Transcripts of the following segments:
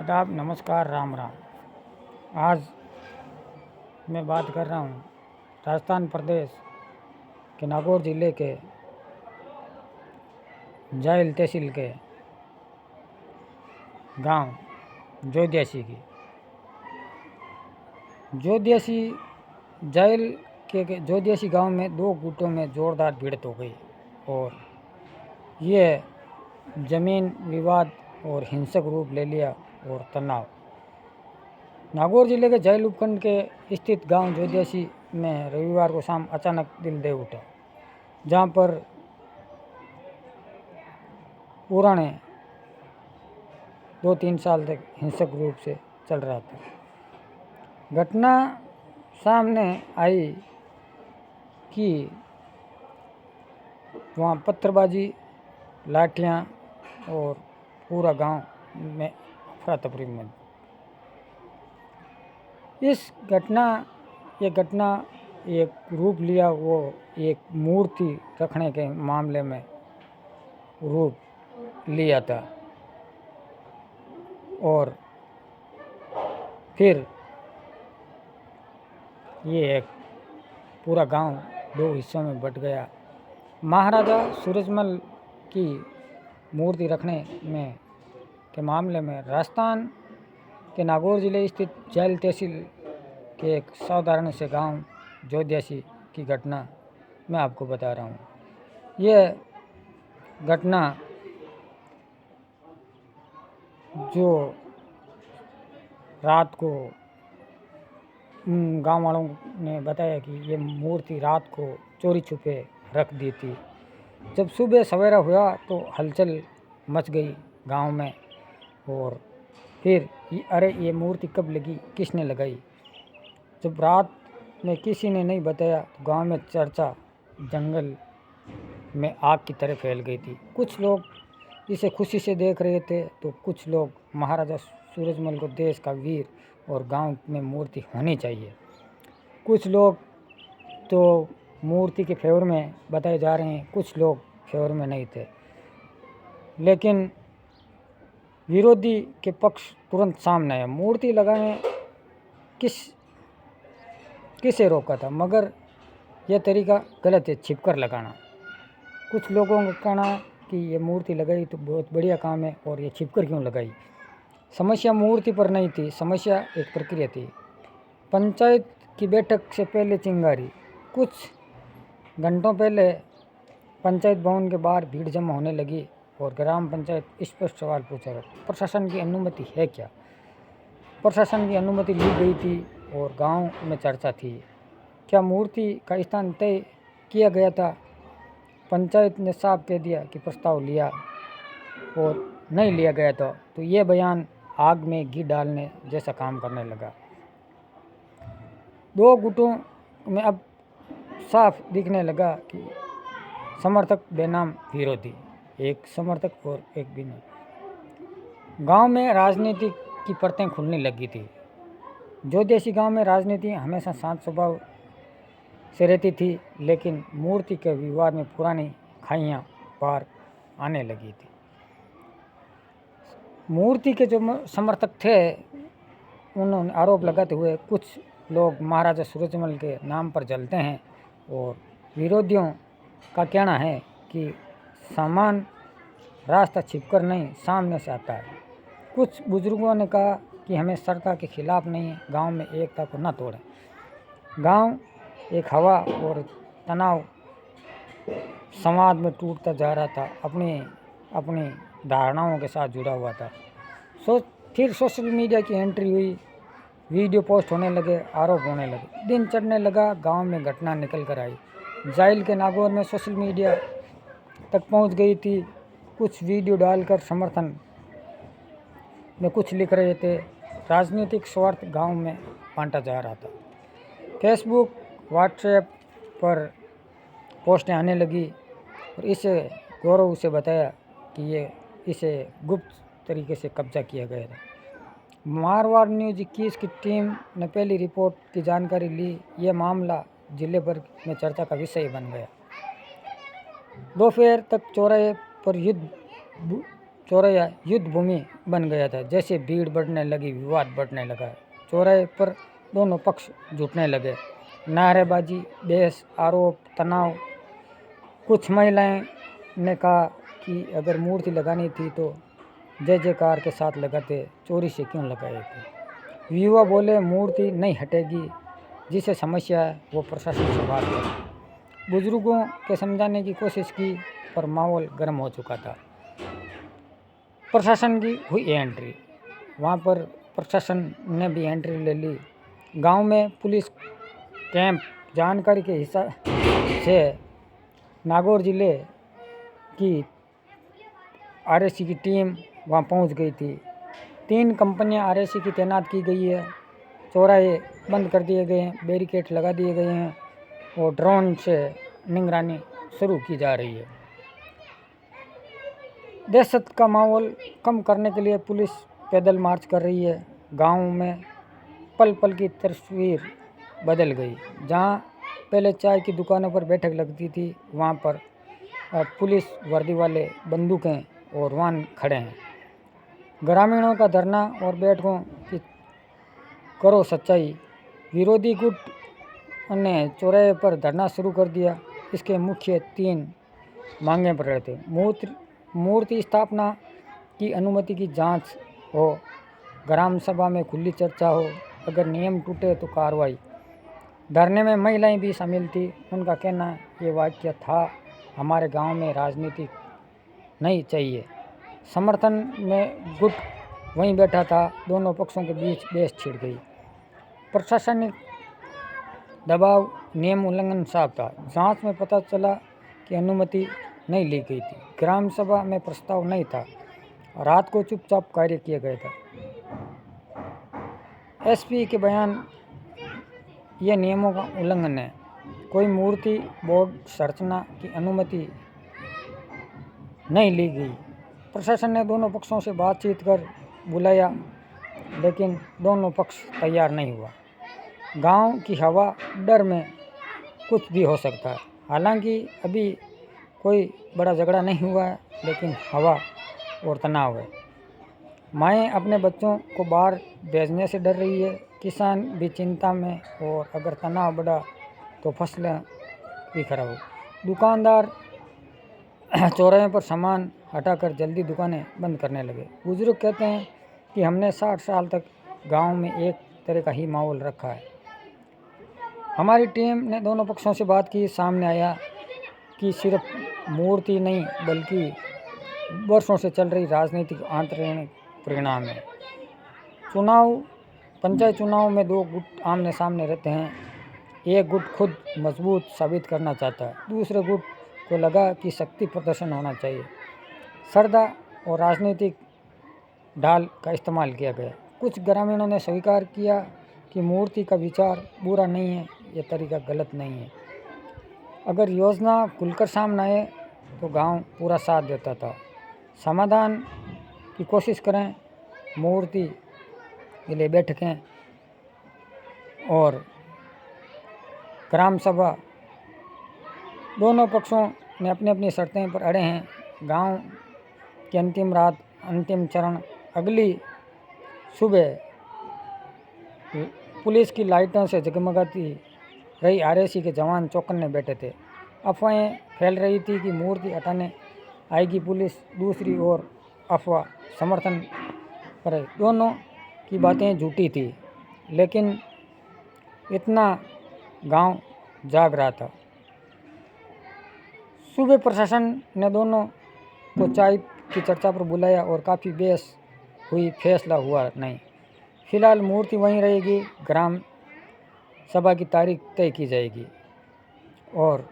आदाब, नमस्कार, राम राम। आज मैं बात कर रहा हूँ राजस्थान प्रदेश के नागौर ज़िले के जायल तहसील के गांव जोध्यासी की। जोध्यासी जायल के जोध्यासी गांव में दो गुटों में जोरदार भिड़ंत हो गई और ये जमीन विवाद और हिंसक रूप ले लिया और तनाव। नागौर जिले के जायल उपखंड के स्थित गांव जोध्यासी में रविवार को शाम अचानक दिल दे उठा, जहां पर पुराने 2-3 साल तक हिंसक रूप से चल रहा था। घटना सामने आई कि वहाँ पत्थरबाजी, लाठियाँ और पूरा गांव में अफरा तफरी में। ये घटना एक रूप लिया, वो एक मूर्ति रखने के मामले में रूप लिया था और फिर ये एक पूरा गांव दो हिस्सों में बट गया। महाराजा सूरजमल की मूर्ति रखने में के मामले में राजस्थान के नागौर जिले स्थित जायल तहसील के एक साधारण से गांव जोध्यासी की घटना मैं आपको बता रहा हूँ। यह घटना जो रात को गांव वालों ने बताया कि ये मूर्ति रात को चोरी छुपे रख दी थी। जब सुबह सवेरा हुआ तो हलचल मच गई गांव में और फिर अरे ये मूर्ति कब लगी, किसने लगाई। जब रात में किसी ने नहीं बताया तो गांव में चर्चा जंगल में आग की तरह फैल गई थी। कुछ लोग इसे खुशी से देख रहे थे तो कुछ लोग महाराजा सूरजमल को देश का वीर और गांव में मूर्ति होनी चाहिए। कुछ लोग तो मूर्ति के फेवर में बताए जा रहे हैं, कुछ लोग फेवर में नहीं थे। लेकिन विरोधी के पक्ष तुरंत सामने आया। मूर्ति लगाने किसे रोका था, मगर यह तरीका गलत है, छिपकर लगाना। कुछ लोगों का कहना है कि ये मूर्ति लगाई तो बहुत बढ़िया काम है और ये छिपकर क्यों लगाई। समस्या मूर्ति पर नहीं थी, समस्या एक प्रक्रिया थी। पंचायत की बैठक से पहले चिंगारी। कुछ घंटों पहले पंचायत भवन के बाहर भीड़ जमा होने लगी और ग्राम पंचायत स्पष्ट सवाल पूछा, प्रशासन की अनुमति है क्या। प्रशासन की अनुमति ली गई थी और गांव में चर्चा थी। क्या मूर्ति का स्थान तय किया गया था। पंचायत ने साफ कह दिया कि प्रस्ताव लिया और नहीं लिया गया था तो ये बयान आग में घी डालने जैसा काम करने लगा। दो गुटों में अब साफ दिखने लगा कि समर्थक बेनाम विरोधी, एक समर्थक और एक बिना। गांव में राजनीति की परतें खुलने लगी थी। जोध्यासी गांव में राजनीति हमेशा शांत स्वभाव से रहती थी, लेकिन मूर्ति के विवाद में पुरानी खाइयां पार आने लगी थी। मूर्ति के जो समर्थक थे उन्होंने आरोप लगाते हुए कुछ लोग महाराजा सूरजमल के नाम पर जलते हैं और विरोधियों का कहना है कि सामान रास्ता छिपकर नहीं सामने से आता है। कुछ बुजुर्गों ने कहा कि हमें सरकार के खिलाफ नहीं, गांव में एकता को न तोड़ें। गांव एक हवा और तनाव समाज में टूटता जा रहा था, अपनी धारणाओं के साथ जुड़ा हुआ था। फिर सोशल मीडिया की एंट्री हुई, वीडियो पोस्ट होने लगे, आरोप होने लगे, दिन चढ़ने लगा, गांव में घटना निकल कर आई। जायल के नागौर में सोशल मीडिया तक पहुंच गई थी। कुछ वीडियो डालकर समर्थन में कुछ लिख रहे थे। राजनीतिक स्वार्थ गांव में बांटा जा रहा था। फेसबुक, व्हाट्सएप पर पोस्टें आने लगी और इसे गौरव से बताया कि इसे गुप्त तरीके से कब्जा किया गया था। मारवाड़ न्यूज़ 21 की टीम ने पहली रिपोर्ट की जानकारी ली। यह मामला जिले भर में चर्चा का विषय बन गया। दोपहर तक चौराहा युद्ध भूमि बन गया था। जैसे भीड़ बढ़ने लगी, विवाद बढ़ने लगा, चौराहे पर दोनों पक्ष जुटने लगे। नारेबाजी, बहस, आरोप, तनाव। कुछ महिलाएं ने कहा कि अगर मूर्ति लगानी थी तो जय जयकार के साथ लगाते, चोरी से क्यों लगाए थे। युवा बोले मूर्ति नहीं हटेगी, जिसे समस्या है वो प्रशासन से बात करे। बुजुर्गों के समझाने की कोशिश की पर माहौल गर्म हो चुका था। प्रशासन की हुई एंट्री, वहाँ पर प्रशासन ने भी एंट्री ले ली। गांव में पुलिस कैंप, जानकारी के हिसाब से नागौर जिले की आरएसी की टीम वहाँ पहुँच गई थी। 3 कंपनियाँ आरएसी की तैनात की गई है। चौराहे बंद कर दिए गए हैं, बैरिकेड लगा दिए गए हैं और ड्रोन से निगरानी शुरू की जा रही है। दहशत का माहौल कम करने के लिए पुलिस पैदल मार्च कर रही है। गांव में पल पल की तस्वीर बदल गई। जहां पहले चाय की दुकानों पर बैठक लगती थी, वहां पर पुलिस वर्दी वाले बंदूकें और वाहन खड़े हैं। ग्रामीणों का धरना और बैठकों की करो सच्चाई। विरोधी गुट ने चौराहे पर धरना शुरू कर दिया। इसके मुख्य 3 मांगें पर रहे थे। मूर्ति स्थापना की अनुमति की जांच हो, ग्राम सभा में खुली चर्चा हो, अगर नियम टूटे तो कार्रवाई। धरने में महिलाएं भी शामिल थी। उनका कहना ये वाक्य था, हमारे गांव में राजनीति नहीं चाहिए। समर्थन में गुट वहीं बैठा था। दोनों पक्षों के बीच बहस छिड़ गई। प्रशासनिक दबाव, नियम उल्लंघन साफ था। जांच में पता चला कि अनुमति नहीं ली गई थी। ग्राम सभा में प्रस्ताव नहीं था। रात को चुपचाप कार्य किया गया था। एसपी के बयान, यह नियमों का उल्लंघन है। कोई मूर्ति बोर्ड संरचना की अनुमति नहीं ली गई। प्रशासन ने दोनों पक्षों से बातचीत कर बुलाया, लेकिन दोनों पक्ष तैयार नहीं हुआ। गांव की हवा, डर में कुछ भी हो सकता है। हालांकि अभी कोई बड़ा झगड़ा नहीं हुआ है, लेकिन हवा और तनाव है। माएँ अपने बच्चों को बाहर भेजने से डर रही है। किसान भी चिंता में, और अगर तनाव बढ़ा तो फसलें भी खराब हो। दुकानदार चौराहे पर सामान हटाकर जल्दी दुकानें बंद करने लगे। बुजुर्ग कहते हैं कि हमने 60 साल तक गांव में एक तरह का ही माहौल रखा है। हमारी टीम ने दोनों पक्षों से बात की। सामने आया कि सिर्फ मूर्ति नहीं, बल्कि वर्षों से चल रही राजनीतिक आंतरिक परिणाम है। पंचायत चुनाव में 2 गुट आमने सामने रहते हैं। एक गुट खुद मजबूत साबित करना चाहता है, दूसरे गुट को लगा कि शक्ति प्रदर्शन होना चाहिए। श्रद्धा और राजनीतिक ढाल का इस्तेमाल किया गया। कुछ ग्रामीणों ने स्वीकार किया कि मूर्ति का विचार बुरा नहीं है, यह तरीका गलत नहीं है। अगर योजना खुलकर सामने आए तो गांव पूरा साथ देता था। समाधान की कोशिश करें, मूर्ति के लिए बैठकें और ग्राम सभा। दोनों पक्षों ने अपनी अपनी शर्तें पर अड़े हैं। गांव की अंतिम रात, अंतिम चरण। अगली सुबह पुलिस की लाइटों से जगमगाती रही आरएसी के जवान चौकन्ने बैठे थे। अफवाहें फैल रही थी कि मूर्ति हटाने आएगी पुलिस। दूसरी ओर अफवाह समर्थन पर, दोनों की बातें झूठी थी, लेकिन इतना गांव जाग रहा था। सुबह प्रशासन ने दोनों को चाय की चर्चा पर बुलाया और काफ़ी बहस हुई, फैसला हुआ नहीं। फिलहाल मूर्ति वहीं रहेगी, ग्राम सभा की तारीख तय की जाएगी और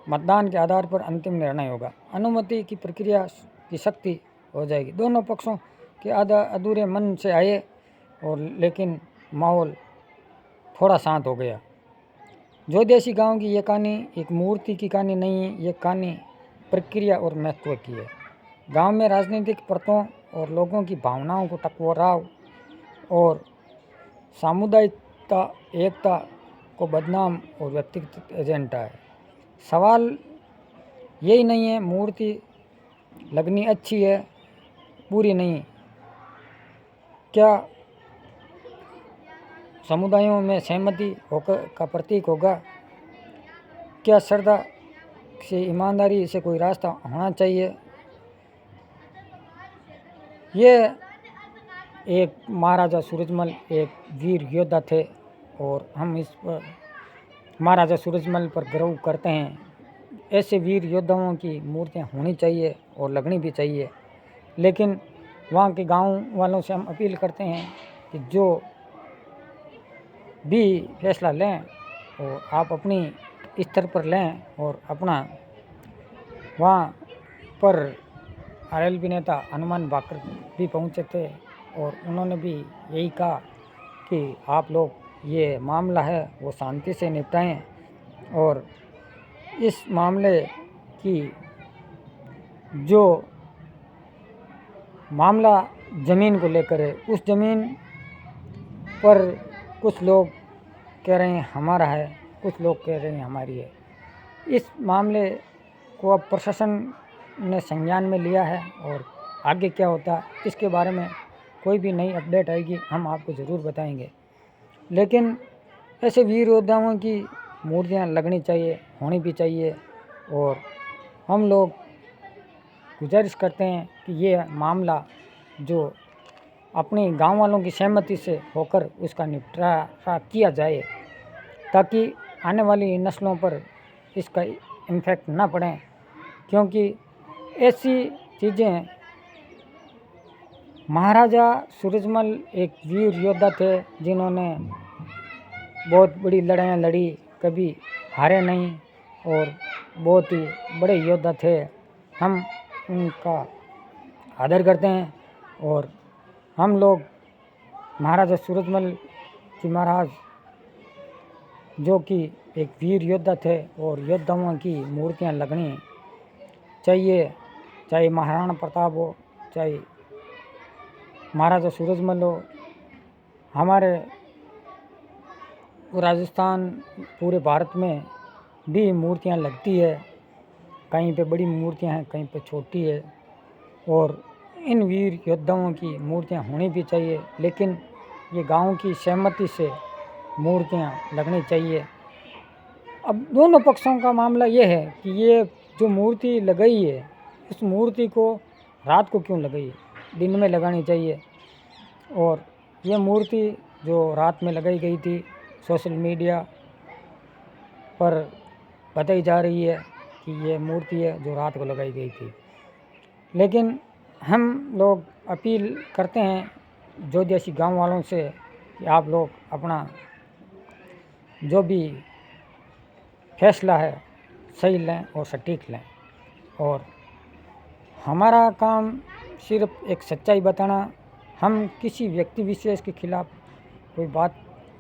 मतदान के आधार पर अंतिम निर्णय होगा। अनुमति की प्रक्रिया की सख्ती हो जाएगी। दोनों पक्षों के अधूरे मन से आए, और लेकिन माहौल थोड़ा शांत हो गया। जोदेसी गांव की ये कहानी एक मूर्ति की कहानी नहीं है, ये कहानी प्रक्रिया और महत्व की है। गांव में राजनीतिक परतों और लोगों की भावनाओं को टकराव और सामुदायिकता, एकता को बदनाम और व्यक्तिगत एजेंडा है। सवाल यही नहीं है मूर्ति लगनी अच्छी है, पूरी नहीं, क्या समुदायों में सहमति होकर का प्रतीक होगा? क्या श्रद्धा से, ईमानदारी से कोई रास्ता होना चाहिए? ये एक महाराजा सूरजमल एक वीर योद्धा थे और हम इस पर महाराजा सूरजमल पर गर्व करते हैं। ऐसे वीर योद्धाओं की मूर्तियाँ होनी चाहिए और लगनी भी चाहिए। लेकिन वहाँ के गांव वालों से हम अपील करते हैं कि जो भी फैसला लें और आप अपनी स्तर पर लें और अपना वहाँ पर आरएलपी नेता हनुमान भाकर भी पहुँचे थे और उन्होंने भी यही कहा कि आप लोग ये मामला है वो शांति से निपटाएं और इस मामले की जो मामला ज़मीन को लेकर है, उस ज़मीन पर कुछ लोग कह रहे हैं हमारा है, कुछ लोग कह रहे हैं हमारी है। इस मामले को अब प्रशासन ने संज्ञान में लिया है और आगे क्या होता है इसके बारे में कोई भी नई अपडेट आएगी हम आपको ज़रूर बताएंगे। लेकिन ऐसे वीर योद्धाओं की मूर्तियाँ लगनी चाहिए, होनी भी चाहिए और हम लोग गुजारिश करते हैं कि ये मामला जो अपने गांव वालों की सहमति से होकर उसका निपटारा किया जाए ताकि आने वाली नस्लों पर इसका इम्फेक्ट ना पड़े, क्योंकि ऐसी चीज़ें महाराजा सूरजमल एक वीर योद्धा थे जिन्होंने बहुत बड़ी लड़ाइयाँ लड़ी, कभी हारे नहीं और बहुत ही बड़े योद्धा थे। हम उनका आदर करते हैं और हम लोग महाराजा सूरजमल जी महाराज जो कि एक वीर योद्धा थे और योद्धाओं की मूर्तियाँ लगनी चाहिए, चाहे महाराणा प्रताप हो, चाहे महाराजा सूरजमल हो। हमारे राजस्थान पूरे भारत में भी मूर्तियाँ लगती है, कहीं पे बड़ी मूर्तियाँ हैं, कहीं पे छोटी है और इन वीर योद्धाओं की मूर्तियाँ होनी भी चाहिए। लेकिन ये गांव की सहमति से मूर्तियाँ लगनी चाहिए। अब दोनों पक्षों का मामला ये है कि ये जो मूर्ति लगाई है उस मूर्ति को रात को क्यों लगाई है, दिन में लगानी चाहिए। और ये मूर्ति जो रात में लगाई गई थी सोशल मीडिया पर बताई जा रही है कि ये मूर्ति है जो रात को लगाई गई थी। लेकिन हम लोग अपील करते हैं जोध्यासी गांव वालों से कि आप लोग अपना जो भी फैसला है सही लें और सटीक लें और हमारा काम सिर्फ एक सच्चाई बताना। हम किसी व्यक्ति विशेष के खिलाफ कोई बात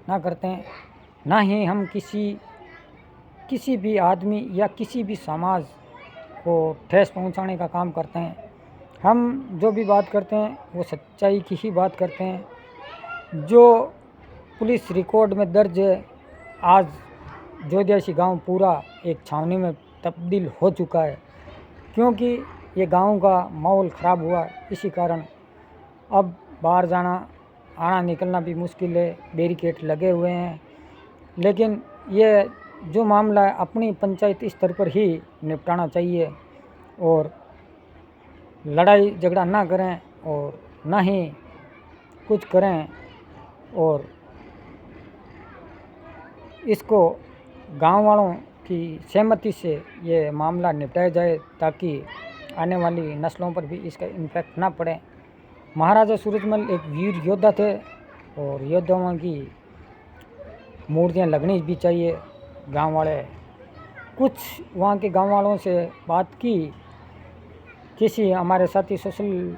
ना करते हैं, ना ही हम किसी भी आदमी या किसी भी समाज को ठेस पहुंचाने का काम करते हैं। हम जो भी बात करते हैं वो सच्चाई की ही बात करते हैं। जो पुलिस रिकॉर्ड में दर्ज है, आज जोध्यासी गांव पूरा एक छावनी में तब्दील हो चुका है, क्योंकि ये गांव का माहौल ख़राब हुआ। इसी कारण अब बाहर जाना आना निकलना भी मुश्किल है, बैरिकेड लगे हुए हैं। लेकिन ये जो मामला है अपनी पंचायत स्तर पर ही निपटाना चाहिए और लड़ाई झगड़ा ना करें और ना ही कुछ करें और इसको गांव वालों की सहमति से ये मामला निपटाया जाए ताकि आने वाली नस्लों पर भी इसका इम्फेक्ट ना पड़े। महाराजा सूरजमल एक वीर योद्धा थे और योद्धाओं की मूर्तियाँ लगनी भी चाहिए। गांव वाले कुछ वहाँ के गांव वालों से बात की, किसी हमारे साथी सोशल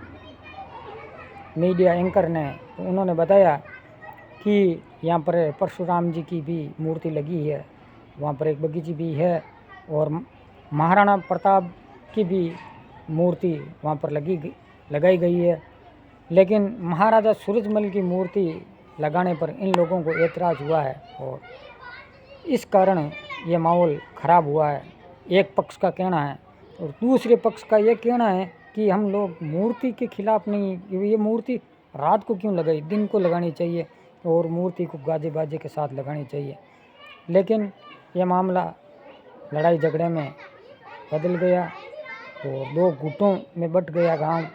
मीडिया एंकर ने, तो उन्होंने बताया कि यहाँ पर परशुराम जी की भी मूर्ति लगी है, वहाँ पर एक बगीची भी है और महाराणा प्रताप की भी मूर्ति वहाँ पर लगाई गई है। लेकिन महाराजा सूरजमल की मूर्ति लगाने पर इन लोगों को एतराज़ हुआ है और इस कारण ये माहौल ख़राब हुआ है। एक पक्ष का कहना है और दूसरे पक्ष का ये कहना है कि हम लोग मूर्ति के खिलाफ नहीं, ये मूर्ति रात को क्यों लगाई, दिन को लगानी चाहिए और मूर्ति को गाजे बाजे के साथ लगानी चाहिए। लेकिन यह मामला लड़ाई झगड़े में बदल गया और दो गुटों में बट गया गांव।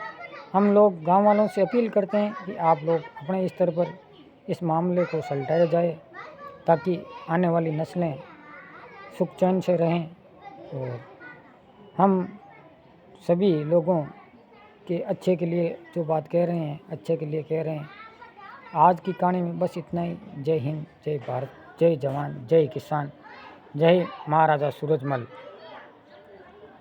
हम लोग गांव वालों से अपील करते हैं कि आप लोग अपने स्तर पर इस मामले को सुलझाया जाए ताकि आने वाली नस्लें सुख चैन से रहें। और हम सभी लोगों के अच्छे के लिए जो बात कह रहे हैं, अच्छे के लिए कह रहे हैं। आज की कहानी में बस इतना ही। जय हिंद, जय भारत, जय जवान, जय किसान, जय महाराजा सूरजमल।